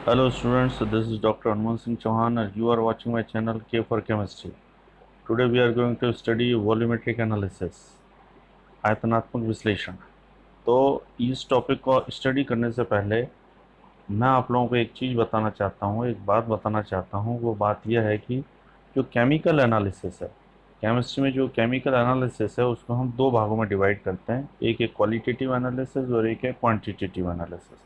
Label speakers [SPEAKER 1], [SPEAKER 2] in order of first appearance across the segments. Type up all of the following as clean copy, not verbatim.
[SPEAKER 1] Hello students, this is Dr. Anmol Singh Chauhan and you are watching my channel K for Chemistry. Today we are going to study volumetric analysis, आयतनात्मक विश्लेषण। तो इस topic को study करने से पहले मैं आप लोगों को एक चीज़ बताना चाहता हूँ, एक बात बताना चाहता हूँ। वो बात यह है कि जो केमिकल एनालिसिस है, केमिस्ट्री में जो केमिकल एनालिसिस है उसको हम दो भागों में डिवाइड करते हैं। एक है क्वालिटेटिव एनालिसिस और एक है quantitative analysis.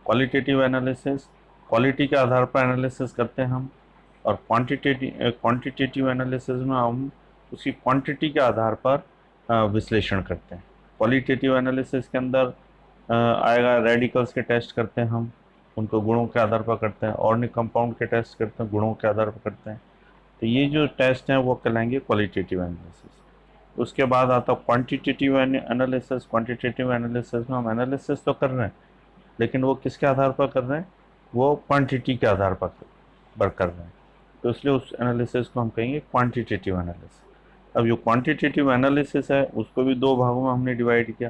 [SPEAKER 1] Qualitative analysis quality के आधार पर एनालिसिस करते हैं हम, और क्वांटिटेटिव एनालिसिस में हम उसकी क्वांटिटी के आधार पर विश्लेषण करते हैं। क्वालिटेटिव एनालिसिस के अंदर आएगा रेडिकल्स के टेस्ट करते हैं हम, उनको गुणों के आधार पर करते हैं। ऑर्गेनिक कंपाउंड के टेस्ट करते हैं, गुणों के आधार पर करते हैं। तो ये जो टेस्ट हैं वो कहलाएंगे क्वालिटेटिव एनालिसिस। उसके बाद आता है क्वांटिटेटिव एनालिसिस। क्वांटिटेटिव एनालिसिस में हम एनालिसिस तो कर रहे हैं, लेकिन वो किसके आधार पर कर रहे हैं? वो क्वांटिटी के आधार पर कर रहे हैं। तो इसलिए उस एनालिसिस को हम कहेंगे क्वांटिटेटिव एनालिसिस। अब जो क्वांटिटेटिव एनालिसिस है उसको भी दो भागों में हमने डिवाइड किया।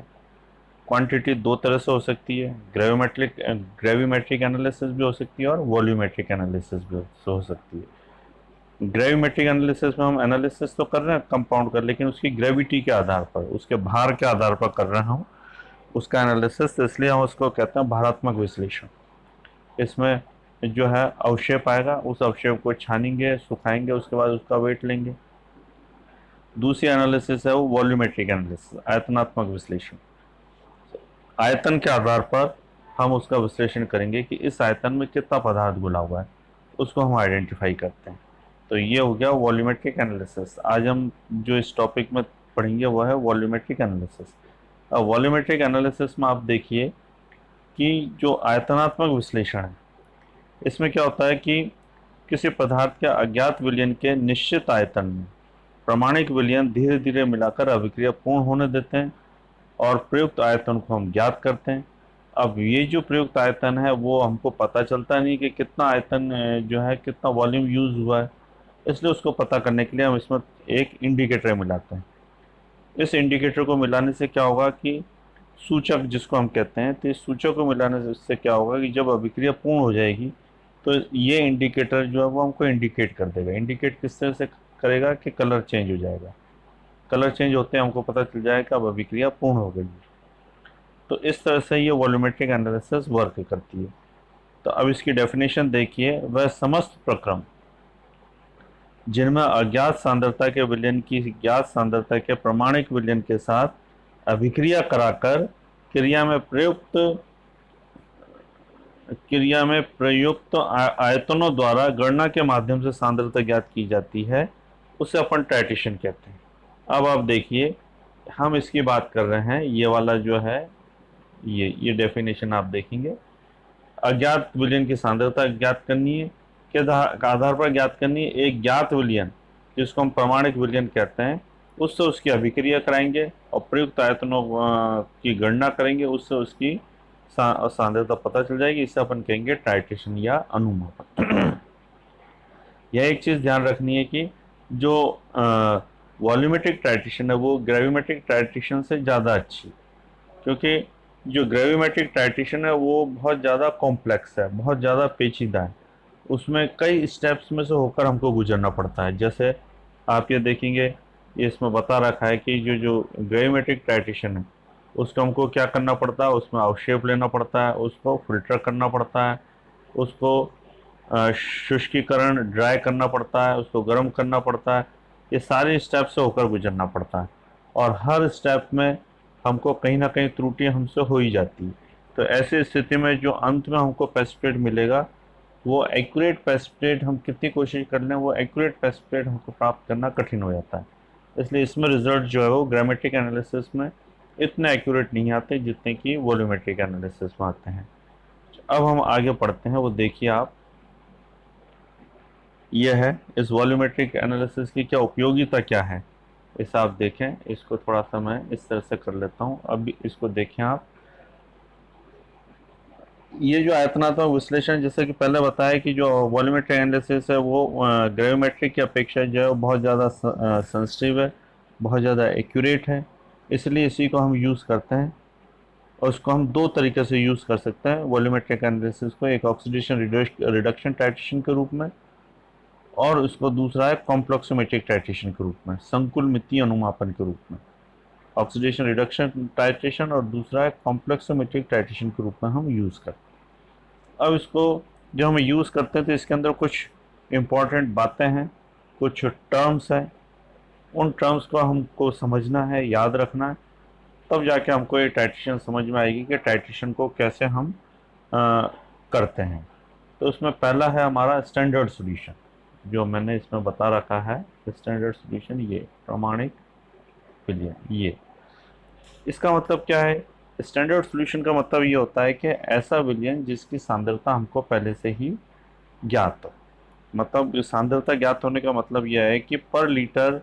[SPEAKER 1] क्वांटिटी दो तरह से हो सकती है, ग्रेविमेट्रिक एनालिसिस भी हो सकती है और वॉल्यूमेट्रिक एनालिसिस भी हो सकती है। ग्रेविमेट्रिक एनालिसिस में हम एनालिसिस तो कर रहे हैं कंपाउंड का, लेकिन उसकी ग्रेविटी के आधार पर, उसके भार के आधार पर कर रहे हैं हम उसका एनालिसिस। इसलिए हम उसको कहते हैं भारात्मक विश्लेषण। इसमें जो है अवक्षेप आएगा, उस अवक्षेप को छानेंगे, सुखाएंगे, उसके बाद उसका वेट लेंगे। दूसरी एनालिसिस है वो वॉल्यूमेट्रिक एनालिसिस, आयतनात्मक विश्लेषण। आयतन के आधार पर हम उसका विश्लेषण करेंगे कि इस आयतन में कितना पदार्थ घुला हुआ है, उसको हम आइडेंटिफाई करते हैं। तो ये हो गया वॉल्यूमेट्रिक एनालिसिस। आज हम जो इस टॉपिक में पढ़ेंगे वो है वॉल्यूमेट्रिक एनालिसिस। अब वॉल्यूमेट्रिक एनालिसिस में आप देखिए कि जो आयतनात्मक विश्लेषण है, इसमें क्या होता है कि किसी पदार्थ के अज्ञात विलयन के निश्चित आयतन में प्रामाणिक विलयन धीरे धीरे मिलाकर अभिक्रिया पूर्ण होने देते हैं और प्रयुक्त आयतन को हम ज्ञात करते हैं। अब ये जो प्रयुक्त आयतन है वो हमको पता चलता नहीं कि कितना आयतन जो है, कितना वॉल्यूम यूज हुआ है, इसलिए उसको पता करने के लिए हम इसमें एक इंडिकेटर मिलाते हैं। इस इंडिकेटर को मिलाने से क्या होगा कि सूचक जिसको हम कहते हैं, तो इस सूचक को मिलाने से क्या होगा कि जब अभिक्रिया पूर्ण हो जाएगी तो ये इंडिकेटर जो है वो हमको इंडिकेट कर देगा। इंडिकेट किस तरह से करेगा कि कलर चेंज हो जाएगा। कलर चेंज होते हैं हमको पता चल जाएगा कि अब अभिक्रिया पूर्ण हो गई। तो इस तरह से ये वॉल्यूमेट्रिक एनालिसिस वर्क करती है। तो अब इसकी डेफिनेशन देखिए, वह समस्त प्रक्रम जिनमें अज्ञात सांद्रता के विलयन की ज्ञात सांद्रता के प्रामाणिक विलयन के साथ अभिक्रिया कराकर क्रिया में प्रयुक्त आयतनों द्वारा गणना के माध्यम से सांद्रता ज्ञात की जाती है, उसे अपन टाइट्रेशन कहते हैं। अब आप देखिए, हम इसकी बात कर रहे हैं, ये वाला जो है ये डेफिनेशन आप देखेंगे। अज्ञात विलयन की सांद्रता ज्ञात करनी है, के आधार पर ज्ञात करनी है। एक ज्ञात विलयन जिसको हम प्रामाणिक विलयन कहते हैं, उससे उसकी अभिक्रिया कराएंगे और प्रयुक्त आयतनों की गणना करेंगे, उससे उसकी सांद्रता पता चल जाएगी। इसे अपन कहेंगे टाइट्रेशन या अनुमापन। यह एक चीज़ ध्यान रखनी है कि जो वॉल्यूमेट्रिक टाइट्रेशन है वो ग्रेविमेट्रिक टाइट्रेशन से ज़्यादा अच्छी, क्योंकि जो ग्रेविमेट्रिक टाइट्रेशन है वो बहुत ज़्यादा कॉम्प्लेक्स है, बहुत ज़्यादा पेचीदा है। उसमें कई स्टेप्स में से होकर हमको गुजरना पड़ता है। जैसे आप ये देखेंगे, ये इसमें बता रखा है कि जो ग्रेविमेट्रिक टाइट्रेशन है उसको हमको क्या करना पड़ता है, उसमें अवक्षेप लेना पड़ता है, उसको फिल्टर करना पड़ता है, उसको शुष्कीकरण ड्राई करना पड़ता है, उसको गर्म करना पड़ता है। ये सारे स्टेप से होकर गुजरना पड़ता है और हर स्टेप में हमको कहीं ना कहीं त्रुटियां हमसे हो ही जाती है। तो ऐसी स्थिति में जो अंत में हमको प्रेसिपिटेट मिलेगा वो एक्यूरेट प्रेसिपिटेट, हम कितनी कोशिश कर लें वो एक्यूरेट प्रेसिपिटेट हमको प्राप्त करना कठिन हो जाता है। इसलिए इसमें रिजल्ट जो है वो ग्रामेट्रिक एनालिसिस में इतने एक्यूरेट नहीं आते जितने कि वॉल्यूमेट्रिक एनालिसिस में आते हैं। अब हम आगे पढ़ते हैं, वो देखिए आप, यह है इस वॉल्यूमेट्रिक एनालिसिस की क्या उपयोगिता क्या है, इस आप देखें। इसको थोड़ा सा मैं इस तरह से कर लेता हूँ। अब इसको देखें आप, ये जो आयतनात्मक विश्लेषण, जैसे कि पहले बताया कि जो वॉल्यूमेट्रिक एनालिसिस है वो ग्रेविमेट्रिक की अपेक्षा जो है बहुत ज़्यादा सेंसिटिव है, बहुत ज़्यादा एक्यूरेट है, इसलिए इसी को हम यूज़ करते हैं। और उसको हम दो तरीके से यूज़ कर सकते हैं वॉल्यूमेट्रिक एनालिसिस को, एक ऑक्सीडेशन रिडक्शन टाइट्रेशन के रूप में और उसको दूसरा है कॉम्प्लेक्सोमेट्रिक टाइट्रेशन के रूप में, संकुल मितीय अनुमापन के रूप में। ऑक्सीडेशन रिडक्शन टाइट्रेशन और दूसरा है कॉम्प्लेक्सोमेट्रिक टाइट्रेशन के रूप में हम यूज़ करते हैं। अब इसको जब हम यूज़ करते हैं तो इसके अंदर कुछ इम्पॉर्टेंट बातें हैं, कुछ टर्म्स हैं, उन टर्म्स को हमको समझना है, याद रखना है, तब जाके हमको ये टाइट्रेशन समझ में आएगी कि टाइट्रेशन को कैसे हम करते हैं। तो उसमें पहला है हमारा स्टैंडर्ड सॉल्यूशन, जो मैंने इसमें बता रखा है स्टैंडर्ड सॉल्यूशन, ये प्रामाणिक विलयन। ये इसका मतलब क्या है? स्टैंडर्ड सॉल्यूशन का मतलब ये होता है कि ऐसा विलयन जिसकी सांद्रता हमको पहले से ही ज्ञात हो। मतलब सांद्रता ज्ञात होने का मतलब यह है कि पर लीटर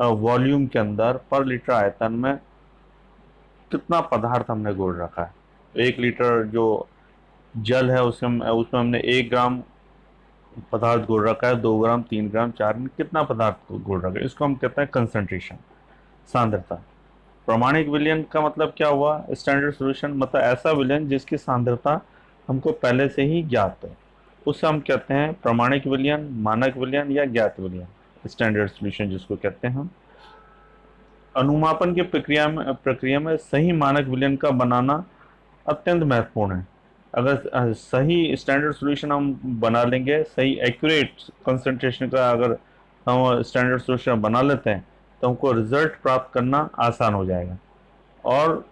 [SPEAKER 1] वॉल्यूम के अंदर, पर लीटर आयतन में कितना पदार्थ हमने घोल रखा है। 1 लीटर जो जल है उसमें हमने 1 ग्राम पदार्थ घोल रखा है, 2 ग्राम, 3 ग्राम, 4 ग्राम, कितना पदार्थ घोल रखा है, इसको हम कहते हैं कंसंट्रेशन, सांद्रता। प्रामाणिक विलयन का मतलब क्या हुआ? स्टैंडर्ड सॉल्यूशन मतलब ऐसा विलयन जिसकी सांद्रता हमको पहले से ही ज्ञात है, उसे हम कहते हैं प्रामाणिक विलयन, मानक विलयन या ज्ञात विलयन, स्टैंडर्ड सॉल्यूशन जिसको कहते हैं हम। अनुमापन की प्रक्रिया में सही मानक विलयन का बनाना अत्यंत महत्वपूर्ण है। अगर सही स्टैंडर्ड सॉल्यूशन हम बना लेंगे, सही एक्यूरेट कंसंट्रेशन का अगर हम स्टैंडर्ड सॉल्यूशन बना लेते हैं तो हमको रिजल्ट प्राप्त करना आसान हो जाएगा। और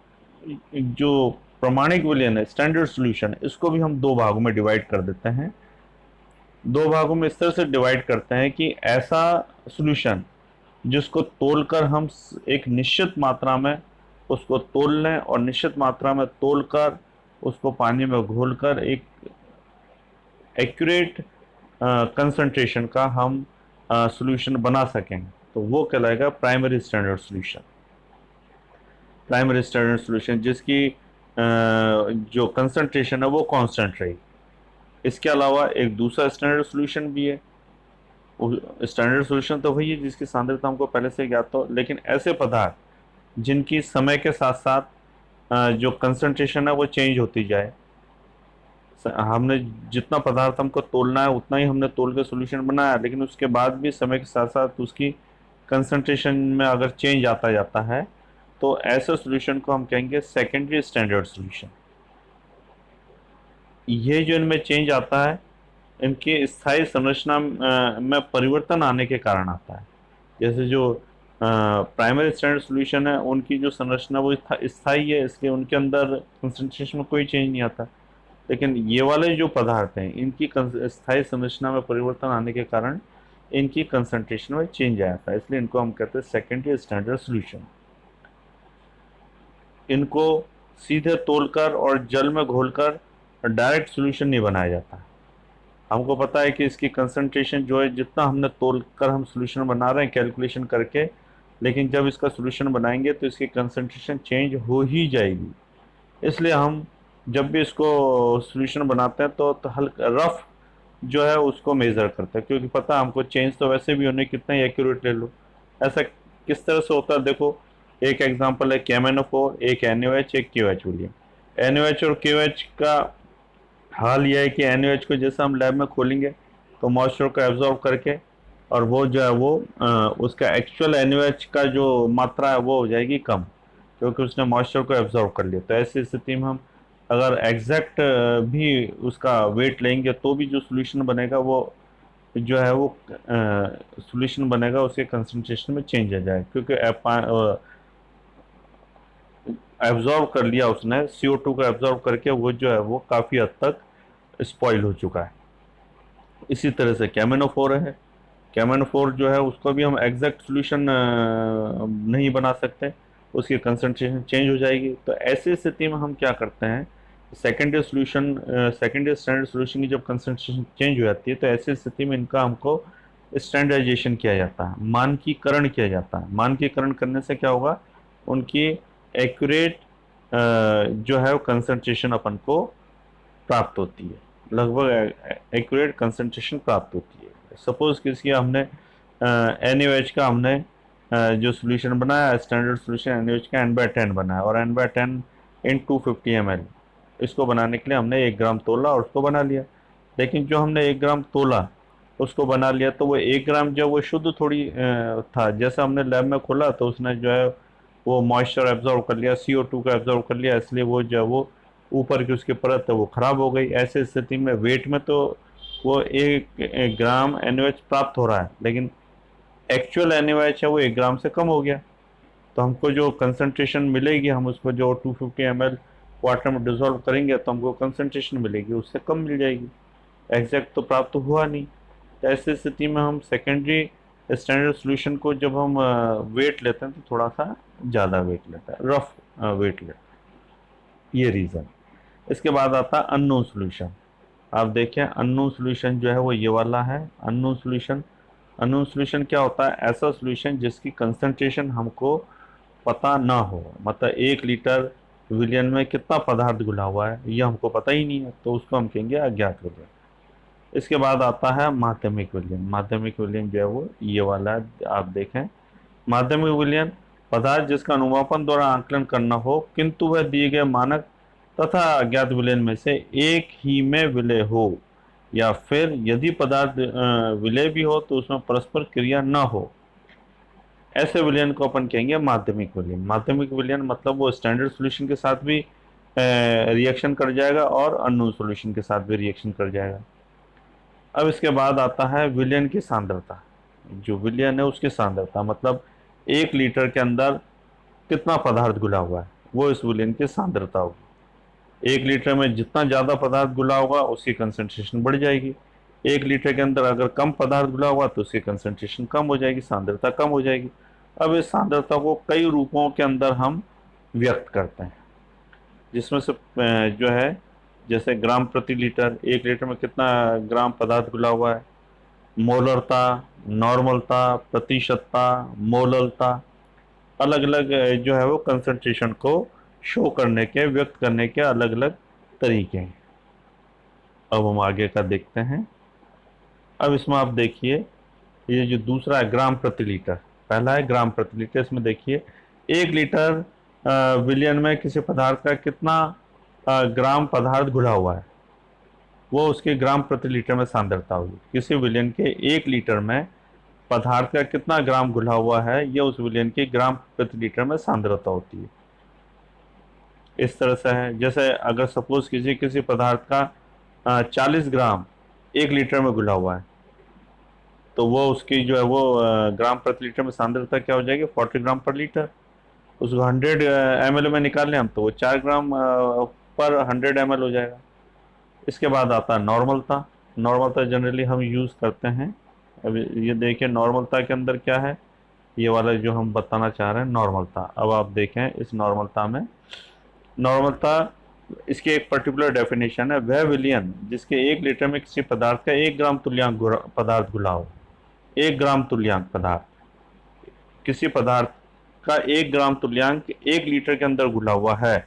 [SPEAKER 1] जो प्रमाणिक विलयन है, स्टैंडर्ड सॉल्यूशन, इसको भी हम दो भागों में डिवाइड कर देते हैं। दो भागों में इस तरह से डिवाइड करते हैं कि ऐसा सॉल्यूशन जिसको तोलकर हम एक निश्चित मात्रा में उसको तोल लें और निश्चित मात्रा में तोलकर उसको पानी में घोलकर एक एक्यूरेट कंसंट्रेशन का हम सॉल्यूशन बना सकें, तो वो कहलाएगा primary standard solution. Primary standard solution जिसकी जो कंसंट्रेशन है वो कांस्टेंट रही। इसके अलावा एक दूसरा स्टैंडर्ड सॉल्यूशन भी है। स्टैंडर्ड सॉल्यूशन तो वही है जिसकी सांद्रता हमको पहले से ज्ञात हो, लेकिन ऐसे पदार्थ जिनकी समय के साथ साथ जो कंसंट्रेशन है वो चेंज होती जाए। हमने जितना पदार्थ हमको तोलना है उतना ही हमने तोल के सॉल्यूशन बनाया, लेकिन उसके बाद भी समय के साथ साथ उसकी कंसंट्रेशन में अगर चेंज आता जाता है तो ऐसे सॉल्यूशन को हम कहेंगे सेकेंडरी स्टैंडर्ड सॉल्यूशन। ये जो इनमें चेंज आता है इनकी स्थायी संरचना में परिवर्तन आने के कारण आता है। जैसे जो प्राइमरी स्टैंडर्ड सॉल्यूशन है उनकी जो संरचना वो स्थायी है, इसलिए उनके अंदर कंसंट्रेशन में कोई चेंज नहीं आता। लेकिन ये वाले जो पदार्थ हैं इनकी स्थायी संरचना में परिवर्तन आने के कारण इनकी कंसंट्रेशन में चेंज आता है, इसलिए इनको हम कहते हैं सेकेंडरी स्टैंडर्ड सॉल्यूशन। इनको सीधे तोलकर और जल में घोलकर डायरेक्ट सॉल्यूशन नहीं बनाया जाता। हमको पता है कि इसकी कंसंट्रेशन जो है जितना हमने तोल कर हम सॉल्यूशन बना रहे हैं कैलकुलेशन करके, लेकिन जब इसका सॉल्यूशन बनाएंगे तो इसकी कंसंट्रेशन चेंज हो ही जाएगी। इसलिए हम जब भी इसको सॉल्यूशन बनाते हैं तो हल्का रफ जो है उसको मेज़र करते हैं, क्योंकि पता है हमको चेंज तो वैसे भी होने कितना ही एक्यूरेट ले लो। ऐसा किस तरह से होता है देखो, एक एग्जांपल है KMnO4, एक NaOH, एक KOH विलयन। NaOH और KOH का हाल यह है कि NaOH को जैसे हम लैब में खोलेंगे तो मॉइस्चर को एब्जॉर्ब करके और वो जो है वो उसका एक्चुअल NaOH का जो मात्रा है वो हो जाएगी कम, क्योंकि उसने मॉइस्चर को एब्जॉर्ब कर लिया। तो ऐसी स्थिति में हम अगर एग्जैक्ट भी उसका वेट लेंगे तो भी जो सॉल्यूशन बनेगा वो जो है वो सॉल्यूशन बनेगा उसके कंसंट्रेशन में चेंज आ जाए, क्योंकि एब्जॉर्ब कर लिया उसने CO2 को एब्जॉर्ब करके वो जो है वो काफ़ी हद तक स्पॉइल हो चुका है। इसी तरह से KMnO4 है। KMnO4 जो है उसको भी हम एग्जैक्ट सॉल्यूशन नहीं बना सकते, उसकी कंसंट्रेशन चेंज हो जाएगी। तो ऐसी स्थिति में हम क्या करते हैं, सेकेंडरी स्टैंडर्ड सॉल्यूशन की जब कंसंट्रेशन चेंज हो जाती है तो ऐसी स्थिति में इनका हमको स्टैंडर्डाइजेशन किया जाता है, मानकीकरण किया जाता है। मानकीकरण करने से क्या होगा, उनकी एक्यूरेट जो है वो कंसंट्रेशन अपन को प्राप्त होती है, लगभग एक्यूरेट कंसंट्रेशन प्राप्त होती है। सपोज किसी हमने NaOH का हमने जो सॉल्यूशन बनाया स्टैंडर्ड सॉल्यूशन NaOH का N/10 बनाया और N/10 इन 250 ml। इसको बनाने के लिए हमने 1 ग्राम तोला और उसको बना लिया। लेकिन जो हमने 1 ग्राम तोला उसको बना लिया तो वो 1 ग्राम जो वो शुद्ध थोड़ी था। जैसे हमने लैब में खोला तो उसने जो है वो मॉइस्चर एब्जॉर्व कर लिया, CO2 को एब्जॉर्व कर लिया, इसलिए वो जो है वो ऊपर की उसकी परत है वो ख़राब हो गई। ऐसे स्थिति में वेट में तो वो 1 ग्राम NaOH प्राप्त हो रहा है, लेकिन एक्चुअल NaOH है वो 1 ग्राम से कम हो गया। तो हमको जो कंसंट्रेशन मिलेगी, हम उसको जो 250 ml वाटर में डिजोल्व करेंगे तो हमको कंसंट्रेशन मिलेगी, उससे कम मिल जाएगी। एग्जैक्ट तो प्राप्त हुआ नहीं। तो ऐसी स्थिति में हम सेकेंडरी स्टैंडर्ड सॉल्यूशन को जब हम वेट लेते हैं तो थोड़ा सा ज़्यादा वेट लेता है, रफ वेट लेता है, ये रीज़न। इसके बाद आता है अननोन सॉल्यूशन। आप देखें अननोन सॉल्यूशन जो है वो ये वाला है अननोन सॉल्यूशन। अननोन सॉल्यूशन क्या होता है? ऐसा सॉल्यूशन जिसकी कंसंट्रेशन हमको पता ना हो, मतलब 1 लीटर विलियन में कितना पदार्थ घुला हुआ है ये हमको पता ही नहीं है, तो उसको हम कहेंगे अज्ञात विलियन। इसके बाद आता है माध्यमिक विलयन। माध्यमिक विलयन जो है वो ये वाला है, आप देखें। माध्यमिक विलयन पदार्थ जिसका अनुमापन द्वारा आंकलन करना हो किंतु वह दिए गए मानक तथा अज्ञात विलयन में से एक ही में विलय हो, या फिर यदि पदार्थ विलय भी हो तो उसमें परस्पर क्रिया न हो, ऐसे विलयन को अपन कहेंगे माध्यमिक विलयन। माध्यमिक विलयन मतलब वो स्टैंडर्ड सॉल्यूशन के साथ भी रिएक्शन कर जाएगा और अननोन सॉल्यूशन के साथ भी रिएक्शन कर जाएगा। अब इसके बाद आता है विलयन की सांद्रता। जो विलयन है उसकी सांद्रता मतलब 1 लीटर के अंदर कितना पदार्थ घुला हुआ है, वो इस विलयन की सांद्रता होगी। 1 लीटर में जितना ज़्यादा पदार्थ घुला होगा उसकी कंसंट्रेशन बढ़ जाएगी। 1 लीटर के अंदर अगर कम पदार्थ घुला होगा तो उसकी कंसंट्रेशन कम हो जाएगी, सांद्रता कम हो जाएगी। अब इस सांद्रता को कई रूपों के अंदर हम व्यक्त करते हैं, जिसमें से जो है जैसे ग्राम प्रति लीटर, 1 लीटर में कितना ग्राम पदार्थ घुला हुआ है, मोलरता, नॉर्मलता, प्रतिशतता, मोललता, अलग अलग जो है वो कंसंट्रेशन को शो करने के, व्यक्त करने के अलग अलग तरीके हैं। अब हम आगे का देखते हैं। अब इसमें आप देखिए ये जो दूसरा है ग्राम प्रति लीटर, पहला है ग्राम प्रति लीटर। इसमें देखिए 1 लीटर विलियन में किसी पदार्थ का कितना ग्राम पदार्थ घुला हुआ है, वो उसके ग्राम प्रति लीटर में सांद्रता होगी। किसी विलियन के 1 लीटर में पदार्थ का कितना ग्राम घुला हुआ है, यह उस विलियन की ग्राम प्रति लीटर में सांद्रता होती है। इस तरह से है, जैसे अगर सपोज कीजिए किसी पदार्थ का 40 ग्राम 1 लीटर में घुला हुआ है, तो वो उसकी जो है वो ग्राम प्रति लीटर में सांद्रता क्या हो जाएगी, 40 ग्राम पर लीटर। उसको 100 ml में निकाल लें हम तो वो 4 ग्राम पर 100 ml हो जाएगा। इसके बाद आता है नॉर्मलता। नॉर्मलता जनरली हम यूज़ करते हैं। अब ये देखिए नॉर्मलता के अंदर क्या है, ये वाला जो हम बताना चाह रहे हैं नॉर्मलता। अब आप देखें इस नॉर्मलता में, नॉर्मलता इसकी एक पर्टिकुलर डेफिनेशन है, वह विलयन जिसके 1 लीटर में किसी पदार्थ का 1 ग्राम तुल्यांक पदार्थ घुला हो। 1 ग्राम तुल्यांक पदार्थ, किसी पदार्थ का 1 ग्राम तुल्यांक 1 लीटर के अंदर घुला हुआ है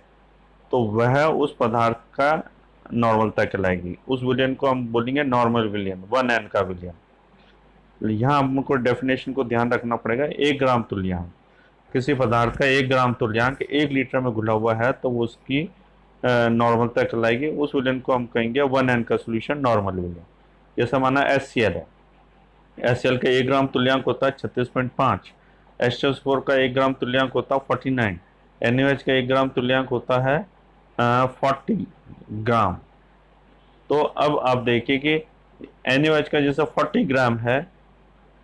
[SPEAKER 1] तो वह उस पदार्थ का नॉर्मलता कहलाएगी। उस विलयन को हम बोलेंगे नॉर्मल विलयन, 1n का विलयन। यहाँ हमको डेफिनेशन को ध्यान रखना पड़ेगा। 1 ग्राम तुल्यांक, किसी पदार्थ का 1 ग्राम तुल्यांक 1 लीटर में घुला हुआ है तो वो उसकी नॉर्मलता कहलाएगी। उस विलयन को हम कहेंगे 1n का सोल्यूशन नॉर्मल विलयन। जैसे माना HCl है, HCl का 1 ग्राम तुल्यांक होता है 36.5, H2SO4 का 1 ग्राम तुल्यांक होता है 49, NaOH का 1 ग्राम तुल्यांक होता है 40 ग्राम। तो अब आप देखिए कि NaOH का जैसे 40 ग्राम है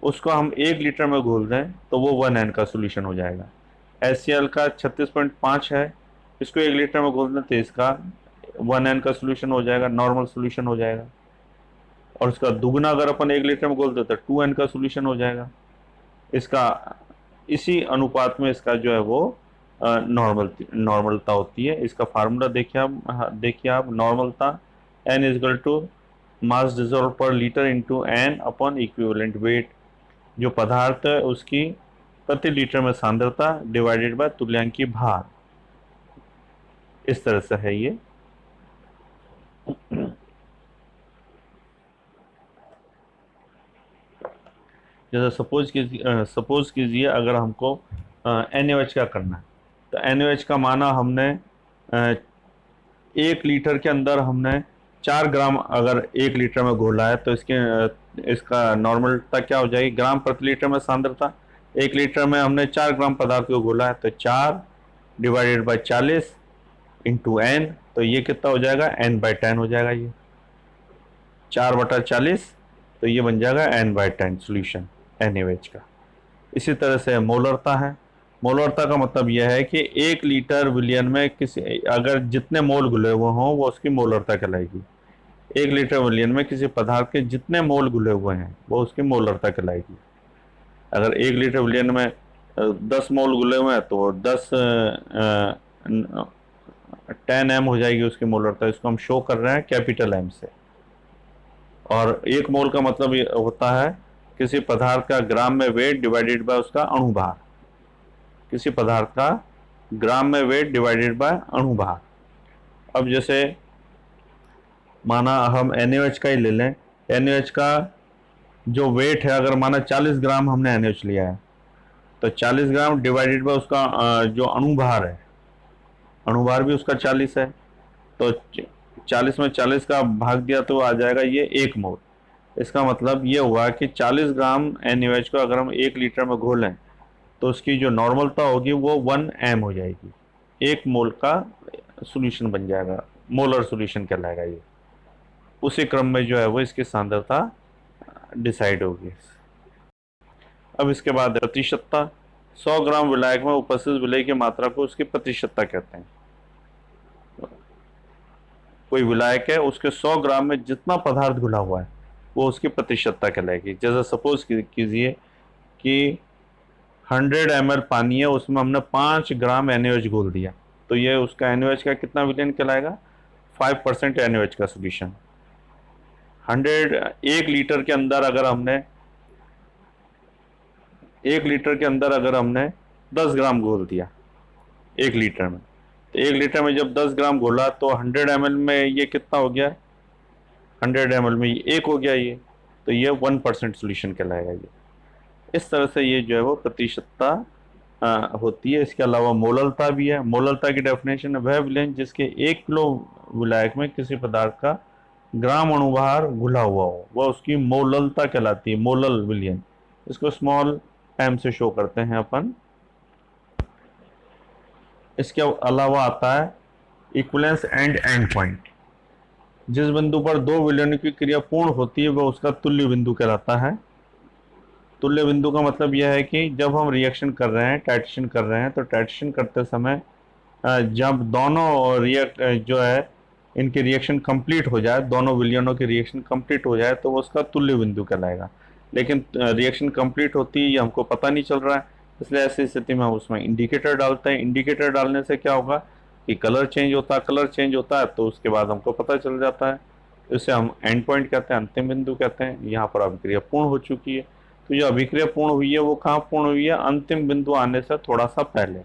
[SPEAKER 1] उसको हम 1 लीटर में घोल दें तो वो 1n का सोल्यूशन हो जाएगा। HCl का 36.5 है, इसको 1 लीटर में घोल दें तो इसका 1n का सोल्यूशन हो जाएगा, नॉर्मल सोल्यूशन हो जाएगा। और इसका दुगना अगर अपन 1 लीटर में घोल दें तो 2n का सोल्यूशन हो जाएगा। इसका इसी अनुपात में इसका जो है वो नॉर्मलता होती है। इसका फार्मूला देखिए आप नॉर्मलता n is equal to mass dissolve per litre into n upon equivalent weight. जो पदार्थ है उसकी प्रति लीटर में सांद्रता डिवाइडेड बाय तुल्यांकी भार। इस तरह से है ये। जैसे सपोज कीजिए अगर हमको NaOH का करना है तो NaOH का माना हमने 1 लीटर के अंदर हमने 4 ग्राम अगर 1 लीटर में घोला है तो इसका नॉर्मलता क्या हो जाएगी, ग्राम प्रति लीटर में सांद्रता। 1 लीटर में हमने 4 ग्राम पदार्थ को घोला है तो 4 डिवाइडेड बाई 40 इंटू एन, तो ये कितना हो जाएगा, n/10 हो जाएगा। ये 4/40, तो ये बन जाएगा n/10 सोल्यूशन NaOH का। इसी तरह से मोलरता है। मोलरता का मतलब यह है कि 1 लीटर विलियन में किसी अगर जितने मोल घुले हुए हों वो उसकी मोलरता कहलाएगी। 1 लीटर विलियन में किसी पदार्थ के जितने मोल घुले हुए हैं वो उसकी मोलरता कहलाएगी। अगर 1 लीटर विलियन में 10 मोल घुले हुए हैं तो 10 m हो जाएगी उसकी मोलरता। इसको हम शो कर रहे हैं कैपिटल M से। और 1 मोल का मतलब ये होता है किसी पदार्थ का ग्राम में वेट डिवाइडेड बाय उसका अणुभार। किसी पदार्थ का ग्राम में वेट डिवाइडेड बाय अणुभार। अब जैसे माना हम NaOH का ही ले लें, NaOH का जो वेट है, अगर माना 40 ग्राम हमने NaOH लिया है तो 40 ग्राम डिवाइडेड बाय उसका जो अणुभार है, अणुभार भी उसका 40 है, तो 40 में 40 का भाग दिया तो आ जाएगा ये 1 मोल। इसका मतलब ये हुआ कि 40 ग्राम NaOH को अगर हम 1 लीटर में घोलें तो उसकी जो नॉर्मलता होगी वो 1 m हो जाएगी। 1 मोल का सॉल्यूशन बन जाएगा, मोलर सॉल्यूशन कहलाएगा ये। उसी क्रम में जो है वो इसकी सांद्रता डिसाइड होगी। अब इसके बाद प्रतिशतता। 100 ग्राम विलायक में उपस्थित विलय की मात्रा को उसकी प्रतिशतता कहते हैं। कोई विलायक है, उसके 100 ग्राम में जितना पदार्थ घुला हुआ है वो उसकी प्रतिशतता कहलाएगी। जैसे सपोज कीजिए कि 100 ml पानी है, उसमें हमने 5 ग्राम NaOH घोल दिया, तो ये उसका NaOH का कितना विलयन कहलाएगा, 5% NaOH का सोल्यूशन। 1 लीटर के अंदर अगर हमने 1 लीटर के अंदर अगर हमने 10 ग्राम घोल दिया 1 लीटर में, तो 1 लीटर में जब 10 ग्राम घोला तो 100 ml में ये कितना हो गया, 100 ml में ये 1 हो गया ये, तो ये 1% सोल्यूशन कहलाएगा ये। इस तरह से ये जो है वो प्रतिशतता होती है। इसके अलावा मोललता भी है। मोललता की डेफिनेशन है वह विलयन जिसके 1 किलो विलायक में किसी पदार्थ का ग्राम अणुभार घुला हुआ हो, वह उसकी मोललता कहलाती है, मोलल विलयन। इसको स्मॉल m से शो करते हैं अपन। इसके अलावा आता है इक्विवेलेंस एंड एंड पॉइंट। जिस बिंदु पर 2 विलयनों की क्रिया पूर्ण होती है वह उसका तुल्य बिंदु कहलाता है। तुल्य बिंदु का मतलब यह है कि जब हम रिएक्शन कर रहे हैं, टाइट्रेशन कर रहे हैं, तो टाइट्रेशन करते समय जब दोनों जो है इनकी रिएक्शन कंप्लीट हो जाए, दोनों विलयनों की रिएक्शन कंप्लीट हो जाए, तो वो उसका तुल्य बिंदु कहलाएगा। लेकिन रिएक्शन कंप्लीट होती है ये हमको पता नहीं चल रहा है, इसलिए ऐसी स्थिति में हम उसमें इंडिकेटर डालते हैं। इंडिकेटर डालने से क्या होगा कि कलर चेंज होता है, कलर चेंज होता है तो उसके बाद हमको पता चल जाता है। इसे हम एंड पॉइंट कहते हैं, अंतिम बिंदु कहते हैं। यहाँ पर अभिक्रिया पूर्ण हो चुकी है, तो जो अभिक्रिया पूर्ण हुई है वो कहाँ पूर्ण हुई है, अंतिम बिंदु आने से थोड़ा सा पहले।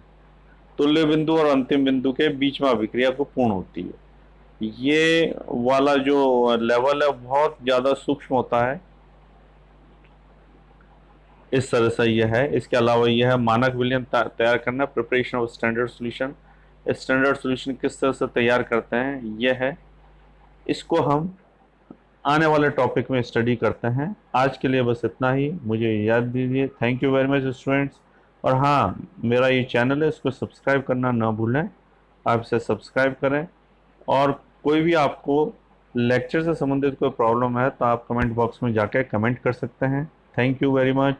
[SPEAKER 1] तुल्य बिंदु और अंतिम बिंदु के बीच में अभिक्रिया को पूर्ण होती है। ये वाला जो लेवल है बहुत ज़्यादा सूक्ष्म होता है। इस तरह से यह है। इसके अलावा यह है मानक विलयन तैयार करना, preparation of standard solution. Standard solution किस तरह से तैयार करते हैं यह है, इसको हम आने वाले टॉपिक में स्टडी करते हैं। आज के लिए बस इतना ही, मुझे याद दीजिए। Thank you very much students. और हाँ, मेरा ये चैनल है, इसको सब्सक्राइब करना ना भूलें। आप इसे सब्सक्राइब करें, और कोई भी आपको लेक्चर से संबंधित कोई प्रॉब्लम है तो आप कमेंट बॉक्स में जाकर कमेंट कर सकते हैं। Thank you very much.